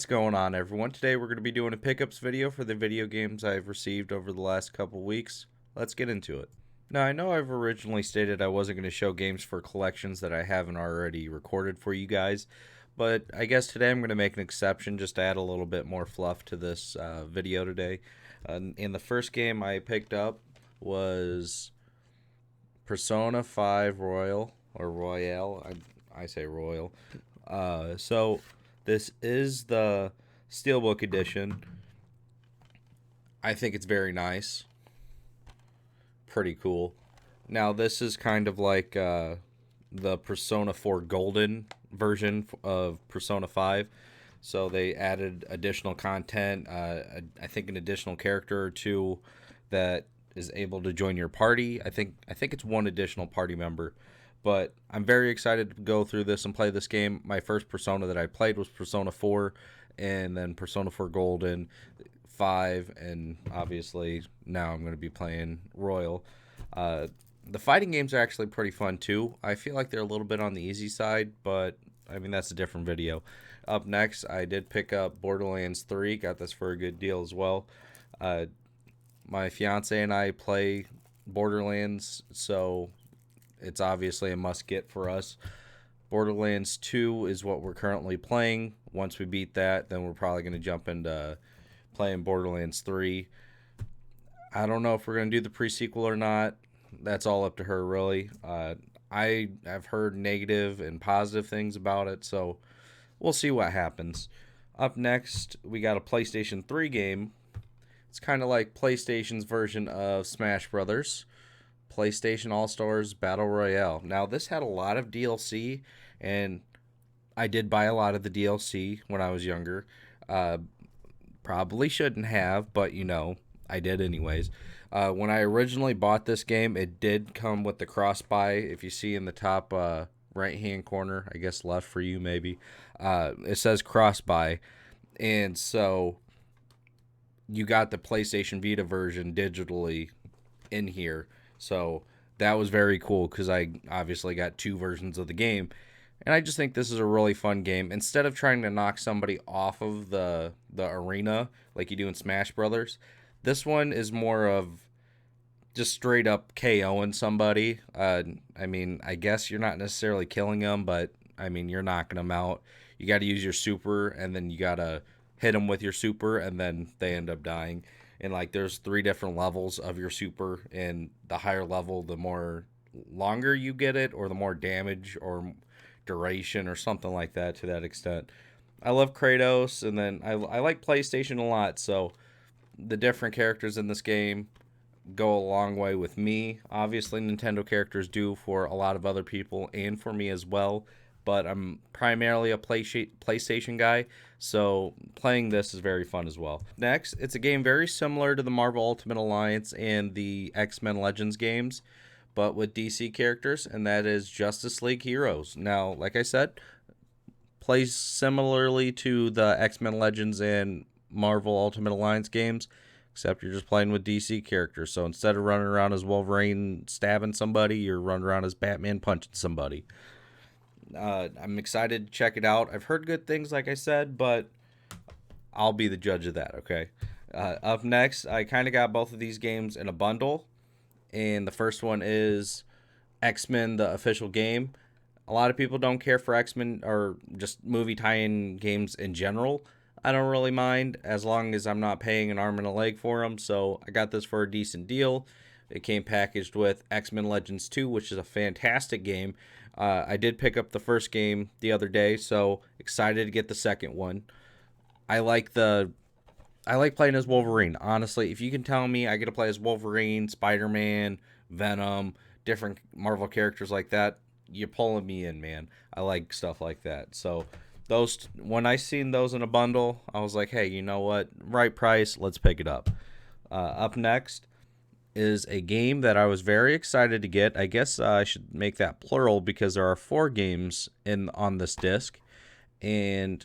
What's going on, everyone? Today we're going to be doing a pickups video for the video games I've received over the last couple weeks. Let's get into it. Now, I know I've originally stated I wasn't going to show games for collections that I haven't already recorded for you guys, but I guess today I'm going to make an exception just to add a little bit more fluff to this video today. And the first game I picked up was Persona 5 Royal, or Royale. I say Royal. So this is the Steelbook edition. I think it's very nice. Pretty cool. Now this is kind of like the Persona 4 Golden version of Persona 5. So they added additional content. I think an additional character or two that is able to join your party. I think it's one additional party member. But I'm very excited to go through this and play this game. My first Persona that I played was Persona 4, and then Persona 4 Golden, 5, and obviously now I'm going to be playing Royal. The fighting games are actually pretty fun too. I feel like they're a little bit on the easy side, but I mean, that's a different video. Up next, I did pick up Borderlands 3. Got this for a good deal as well. My fiance and I play Borderlands, so it's obviously a must-get for us. Borderlands 2 is what we're currently playing. Once we beat that, then we're probably going to jump into playing Borderlands 3. I don't know if we're going to do the pre-sequel or not. That's all up to her, really. I have heard negative and positive things about it, so we'll see what happens. Up next, we got a PlayStation 3 game. It's kind of like PlayStation's version of Smash Brothers. PlayStation All-Stars Battle Royale. Now, this had a lot of DLC, and I did buy a lot of the DLC when I was younger. Probably shouldn't have, but, you know, I did anyways. When I originally bought this game, it did come with the cross-buy. If you see in the top right-hand corner, I guess left for you maybe, it says cross-buy. And so you got the PlayStation Vita version digitally in here. So that was very cool because I obviously got two versions of the game. And I just think this is a really fun game. Instead of trying to knock somebody off of the arena like you do in Smash Brothers, this one is more of just straight up KOing somebody. I mean, I guess you're not necessarily killing them, but I mean, you're knocking them out. You got to use your super, and then you got to hit them with your super, and then they end up dying. And like there's 3 different levels of your super, and the higher level, the more longer you get it, or the more damage or duration or something like that to that extent. I love Kratos, and then I like PlayStation a lot, so the different characters in this game go a long way with me. Obviously, Nintendo characters do for a lot of other people and for me as well, but I'm primarily a PlayStation guy, so playing this is very fun as well. Next, it's a game very similar to the Marvel Ultimate Alliance and the X-Men Legends games, but with DC characters, and that is Justice League Heroes. Now, like I said, plays similarly to the X-Men Legends and Marvel Ultimate Alliance games, except you're just playing with DC characters. So instead of running around as Wolverine stabbing somebody, you're running around as Batman punching somebody. I'm excited to check it out. I've heard good things, like I said, but I'll be the judge of that, okay? Up next, I kind of got both of these games in a bundle, and the first one is X-Men, the official game. A lot of people don't care for X-Men or just movie tie-in games in general. I don't really mind as long as I'm not paying an arm and a leg for them, so I got this for a decent deal. It came packaged with X-Men Legends 2, which is a fantastic game. I did pick up the first game the other day, so excited to get the second one. I like playing as Wolverine. Honestly, if you can tell me I get to play as Wolverine, Spider-Man, Venom, different Marvel characters like that, you're pulling me in, man. I like stuff like that. So those, when I seen those in a bundle, I was like, hey, you know what? Right price, let's pick it up. Up next is a game that I was very excited to get. I guess I should make that plural because there are 4 games on this disc, and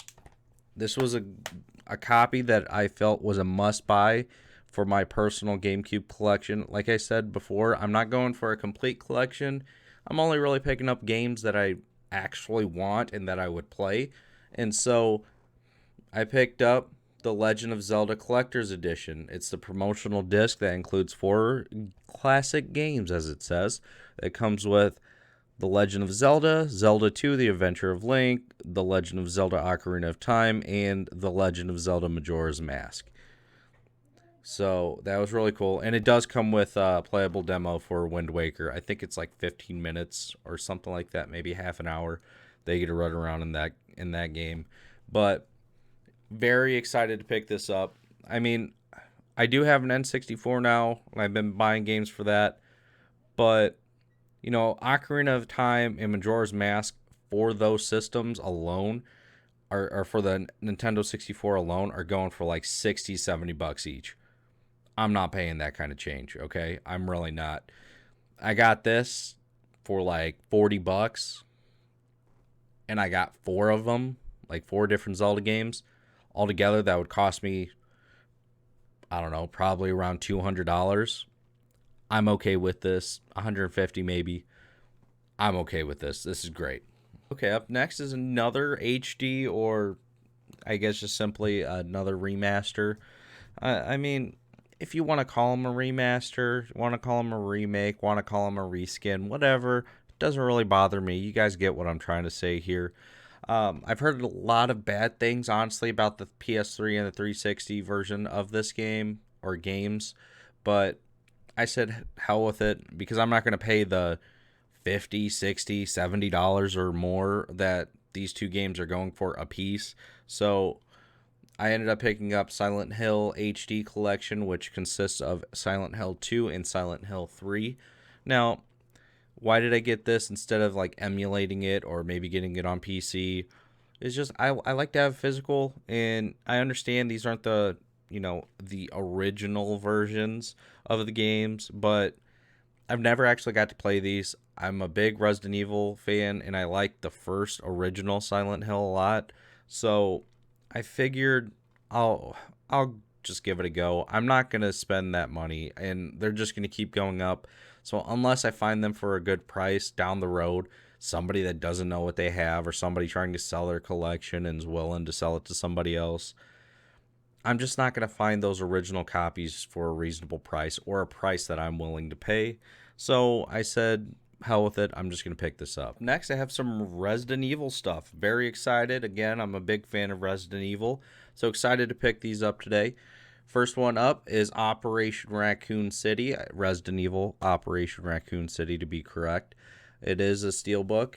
this was a copy that I felt was a must-buy for my personal GameCube collection. Like I said before, I'm not going for a complete collection. I'm only really picking up games that I actually want and that I would play. And so I picked up The Legend of Zelda Collector's Edition. It's the promotional disc that includes 4 classic games, as it says. It comes with The Legend of Zelda, Zelda 2, The Adventure of Link, The Legend of Zelda Ocarina of Time, and The Legend of Zelda Majora's Mask. So that was really cool. And it does come with a playable demo for Wind Waker. I think it's like 15 minutes or something like that, maybe half an hour. They get to run around in that game. But very excited to pick this up. I mean, I do have an N64 now. I've been buying games for that. But, Ocarina of Time and Majora's Mask for those systems alone are for the Nintendo 64 alone are going for like 60, $70 each. I'm not paying that kind of change, okay? I'm really not. I got this for like $40 and I got 4 of them, like 4 different Zelda games. Altogether, that would cost me, I don't know, probably around $200. I'm okay with this. $150 maybe. I'm okay with this. This is great. Okay, up next is another HD, or I guess just simply another remaster. I mean, if you want to call them a remaster, want to call them a remake, want to call them a reskin, whatever, it doesn't really bother me. You guys get what I'm trying to say here. I've heard a lot of bad things, honestly, about the PS3 and the 360 version of this game or games, but I said hell with it because I'm not going to pay the $50, $60, $70 or more that these 2 games are going for a piece. So I ended up picking up Silent Hill HD Collection, which consists of Silent Hill 2 and Silent Hill 3. Now, why did I get this instead of like emulating it or maybe getting it on PC? It's just I like to have physical, and I understand these aren't the original versions of the games, but I've never actually got to play these. I'm a big Resident Evil fan, and I like the first original Silent Hill a lot. So I figured I'll just give it a go. I'm not gonna spend that money, and they're just gonna keep going up. So unless I find them for a good price down the road, somebody that doesn't know what they have, or somebody trying to sell their collection and is willing to sell it to somebody else, I'm just not gonna find those original copies for a reasonable price or a price that I'm willing to pay. So I said, hell with it. I'm just going to pick this up. Next, I have some Resident Evil stuff. Very excited. Again, I'm a big fan of Resident Evil. So excited to pick these up today. First one up is Operation Raccoon City. Resident Evil Operation Raccoon City, to be correct. It is a steelbook.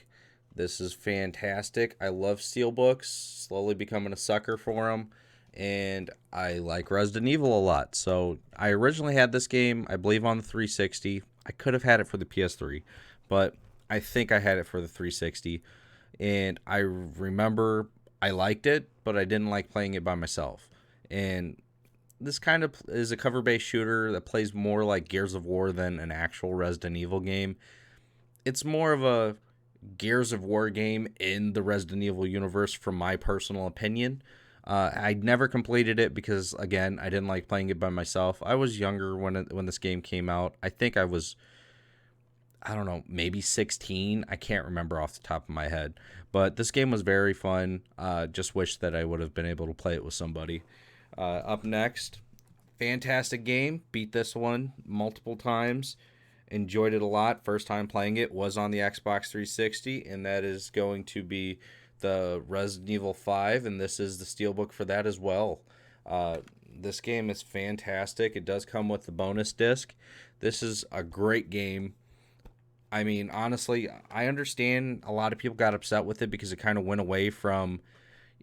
This is fantastic. I love steelbooks. Slowly becoming a sucker for them. And I like Resident Evil a lot. So I originally had this game, I believe, on the 360. I could have had it for the PS3, but I think I had it for the 360. And I remember I liked it, but I didn't like playing it by myself. And this kind of is a cover-based shooter that plays more like Gears of War than an actual Resident Evil game. It's more of a Gears of War game in the Resident Evil universe, from my personal opinion. I never completed it because, again, I didn't like playing it by myself. I was younger when this game came out. I think I was, I don't know, maybe 16. I can't remember off the top of my head. But this game was very fun. Just wish that I would have been able to play it with somebody. Up next, fantastic game. Beat this one multiple times. Enjoyed it a lot. First time playing it was on the Xbox 360, and that is going to be the Resident Evil 5, and this is the steelbook for that as well. This game is fantastic. It does come with the bonus disc. This is a great game. I mean, honestly, I understand a lot of people got upset with it because it kind of went away from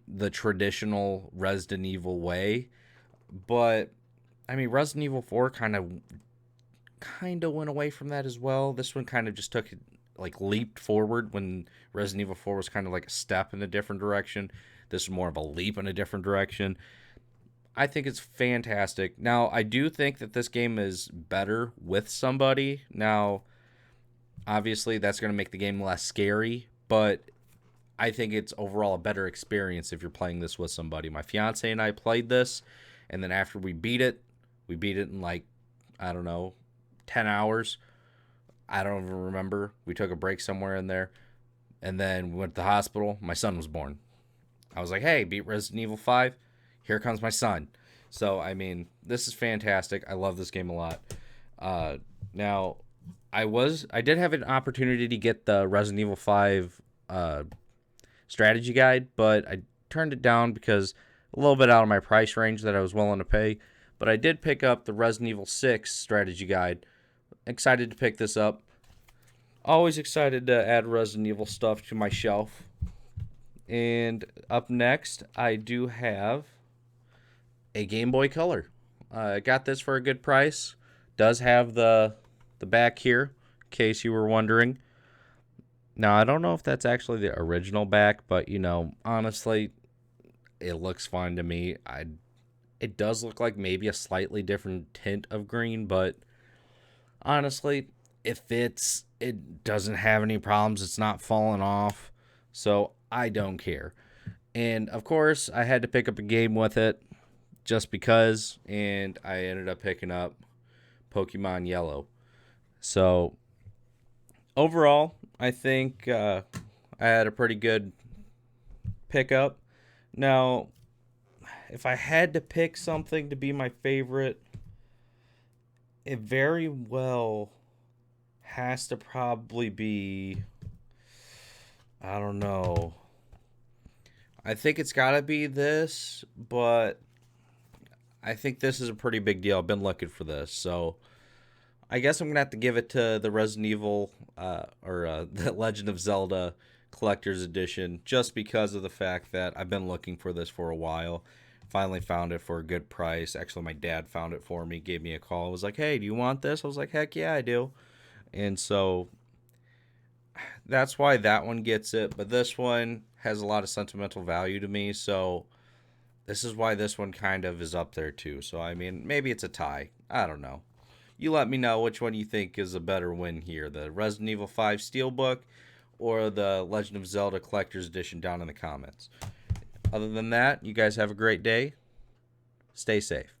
the traditional Resident Evil way. But, I mean, Resident Evil 4 kind of went away from that as well. This one kind of just took leaped forward when Resident Evil 4 was kind of like a step in a different direction. This is more of a leap in a different direction. I think it's fantastic. Now, I do think that this game is better with somebody. Now, obviously, that's going to make the game less scary, but I think it's overall a better experience if you're playing this with somebody. My fiance and I played this, and then after we beat it in I don't know, 10 hours. I don't even remember. We took a break somewhere in there, and then we went to the hospital. My son was born. I was like, hey, beat Resident Evil 5. Here comes my son. So, I mean, this is fantastic. I love this game a lot. Now, I did have an opportunity to get the Resident Evil 5 strategy guide, but I turned it down because a little bit out of my price range that I was willing to pay. But I did pick up the Resident Evil 6 strategy guide. Excited to pick this up. Always excited to add Resident Evil stuff to my shelf. And up next, I do have a Game Boy Color. I got this for a good price. Does have the back here, in case you were wondering. Now, I don't know if that's actually the original back, but, you know, honestly, it looks fine to me. It does look like maybe a slightly different tint of green, but honestly, it fits. It doesn't have any problems. It's not falling off, so I don't care. And, of course, I had to pick up a game with it just because, and I ended up picking up Pokemon Yellow. So, overall, I think I had a pretty good pickup. Now, if I had to pick something to be my favorite, it very well has to probably be, I don't know. I think it's got to be this, but I think this is a pretty big deal. I've been looking for this, so I guess I'm going to have to give it to the Resident Evil the Legend of Zelda Collector's Edition, just because of the fact that I've been looking for this for a while. Finally found it for a good price. Actually, my dad found it for me, gave me a call. Was like, hey, do you want this? I was like, heck yeah, I do. And so that's why that one gets it. But this one has a lot of sentimental value to me. So this is why this one kind of is up there too. So, I mean, maybe it's a tie. I don't know. You let me know which one you think is a better win here. The Resident Evil 5 Steelbook or the Legend of Zelda Collector's Edition down in the comments. Other than that, you guys have a great day. Stay safe.